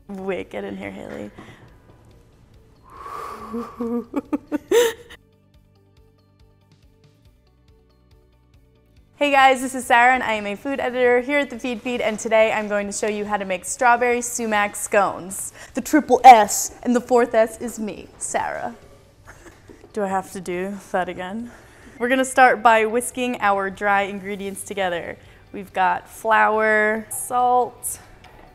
Wait, get in here, Haley. Hey guys, this is Sarah and I am a food editor here at the Feedfeed, and today I'm going to show you how to make strawberry-sumac scones. The triple S and the fourth S is me, Sarah. Do I have to do that again? We're gonna start by whisking our dry ingredients together. We've got flour, salt,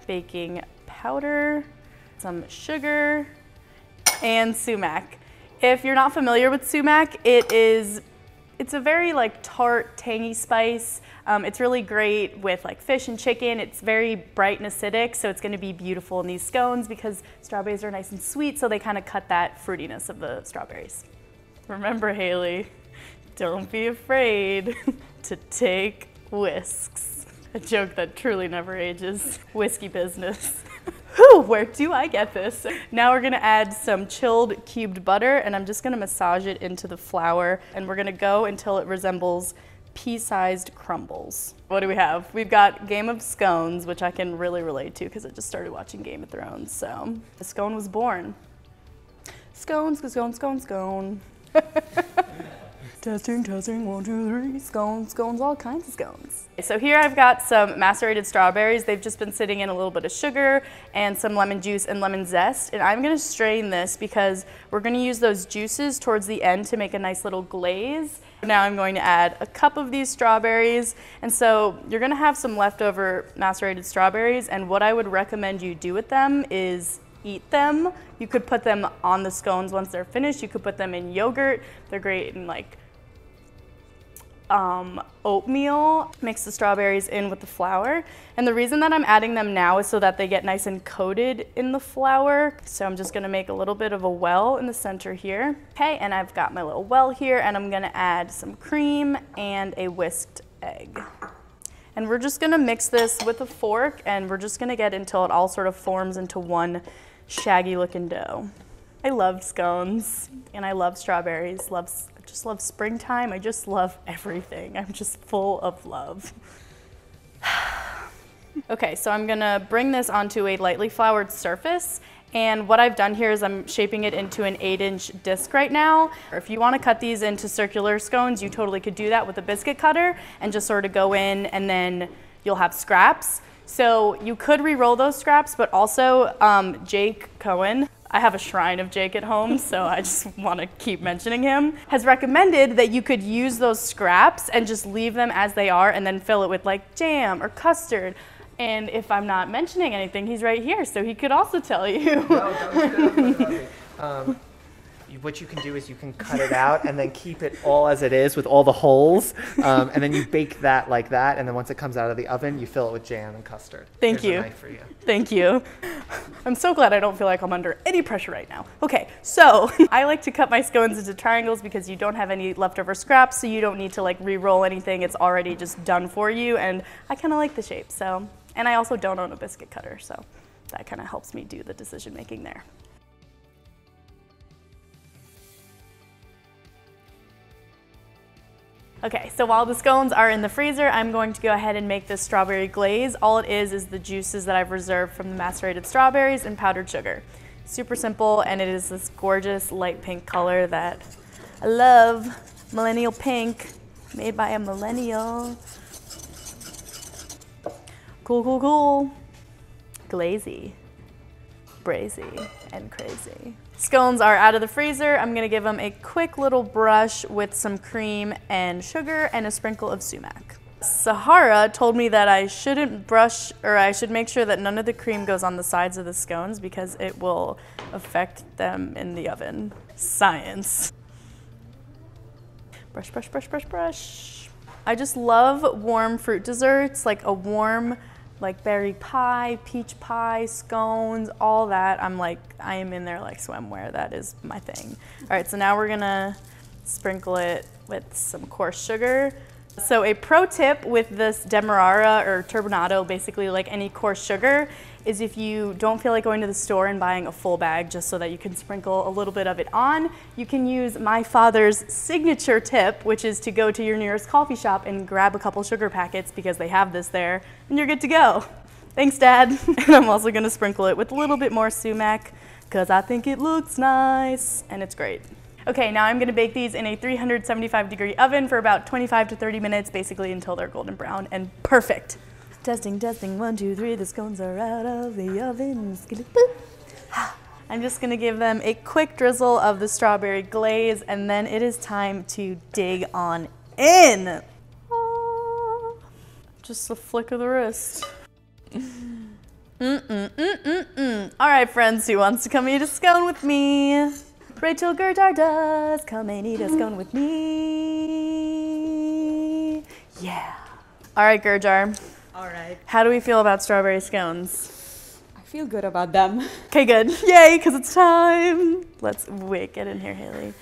baking powder, some sugar, and sumac. If you're not familiar with sumac, it's a very tart, tangy spice. It's really great with fish and chicken. It's very bright and acidic, so it's gonna be beautiful in these scones because strawberries are nice and sweet, so they kind of cut that fruitiness of the strawberries. Remember, Haley, don't be afraid to take whisks. A joke that truly never ages. Whiskey business. Whew, where do I get this? Now we're gonna add some chilled cubed butter, and I'm just gonna massage it into the flour, and we're gonna go until it resembles pea-sized crumbles. What do we have? We've got Game of Scones, which I can really relate to because I just started watching Game of Thrones, so the scone was born. Scones, scone, scone, scone. Testing, testing, 1, 2, 3, scones, scones, all kinds of scones. So here I've got some macerated strawberries. They've just been sitting in a little bit of sugar and some lemon juice and lemon zest. And I'm gonna strain this because we're gonna use those juices towards the end to make a nice little glaze. Now I'm going to add a cup of these strawberries. And so you're gonna have some leftover macerated strawberries, and what I would recommend you do with them is eat them. You could put them on the scones once they're finished. You could put them in yogurt. They're great in oatmeal. Mix the strawberries in with the flour. And the reason that I'm adding them now is so that they get nice and coated in the flour. So I'm just gonna make a little bit of a well in the center here. Okay, and I've got my little well here, and I'm gonna add some cream and a whisked egg. And we're just gonna mix this with a fork, and we're just gonna get until it all sort of forms into one shaggy looking dough. I love scones, and I love strawberries, I just love springtime. I just love everything. I'm just full of love. Okay, so I'm gonna bring this onto a lightly floured surface, and what I've done here is I'm shaping it into an 8-inch disc right now. If you wanna cut these into circular scones, you totally could do that with a biscuit cutter and just sort of go in, and then you'll have scraps. So you could re-roll those scraps, but also Jake Cohen, I have a shrine of Jake at home, so I just want to keep mentioning him, has recommended that you could use those scraps and just leave them as they are and then fill it with jam or custard. And if I'm not mentioning anything, he's right here, so he could also tell you. No, that was good. What you can do is you can cut it out and then keep it all as it is with all the holes, and then you bake that like that, and then once it comes out of the oven, you fill it with jam and custard. Thank you. Here's a knife for you. Thank you. I'm so glad I don't feel like I'm under any pressure right now. Okay, so I like to cut my scones into triangles because you don't have any leftover scraps, so you don't need to re-roll anything. It's already just done for you, and I kind of like the shape. So, and I also don't own a biscuit cutter, so that kind of helps me do the decision making there. Okay, so while the scones are in the freezer, I'm going to go ahead and make this strawberry glaze. All it is the juices that I've reserved from the macerated strawberries and powdered sugar. Super simple, and it is this gorgeous light pink color that I love. Millennial pink, made by a millennial. Cool, cool, cool. Glazy, brazy, and crazy. Scones are out of the freezer. I'm gonna give them a quick little brush with some cream and sugar and a sprinkle of sumac. Sahara told me that I shouldn't brush, or I should make sure that none of the cream goes on the sides of the scones because it will affect them in the oven. Science. Brush, brush, brush, brush, brush. I just love warm fruit desserts, like a warm berry pie, peach pie, scones, all that. I am in there like swimwear. That is my thing. All right, so now we're gonna sprinkle it with some coarse sugar. So a pro tip with this demerara or turbinado, basically any coarse sugar, is if you don't feel like going to the store and buying a full bag just so that you can sprinkle a little bit of it on, you can use my father's signature tip, which is to go to your nearest coffee shop and grab a couple sugar packets because they have this there, and you're good to go. Thanks, Dad. And I'm also gonna sprinkle it with a little bit more sumac because I think it looks nice and it's great. Okay, now I'm gonna bake these in a 375-degree oven for about 25 to 30 minutes, basically until they're golden brown and perfect. Testing, testing, 1, 2, 3, the scones are out of the oven. I'm just gonna give them a quick drizzle of the strawberry glaze, and then it is time to dig on in. Just a flick of the wrist. All right, friends, who wants to come eat a scone with me? Rachel Gerdar does. Come and eat a scone with me. Yeah. All right, Gerdar. All right. How do we feel about strawberry scones? I feel good about them. Okay, good. Yay, because it's time. Let's wait, get in here, Haley.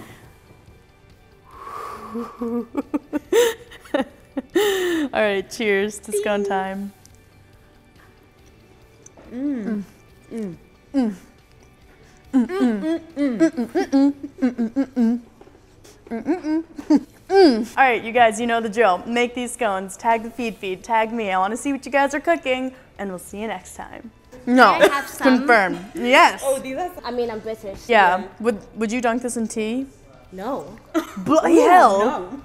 All right, cheers to scone time. All right, you guys, you know the drill. Make these scones, tag the Feedfeed, tag me. I want to see what you guys are cooking, and we'll see you next time. No, Can I have some? confirmed. Yes. Oh, these are I mean, I'm British. Yeah. Would you dunk this in tea? No. Bloody hell. no.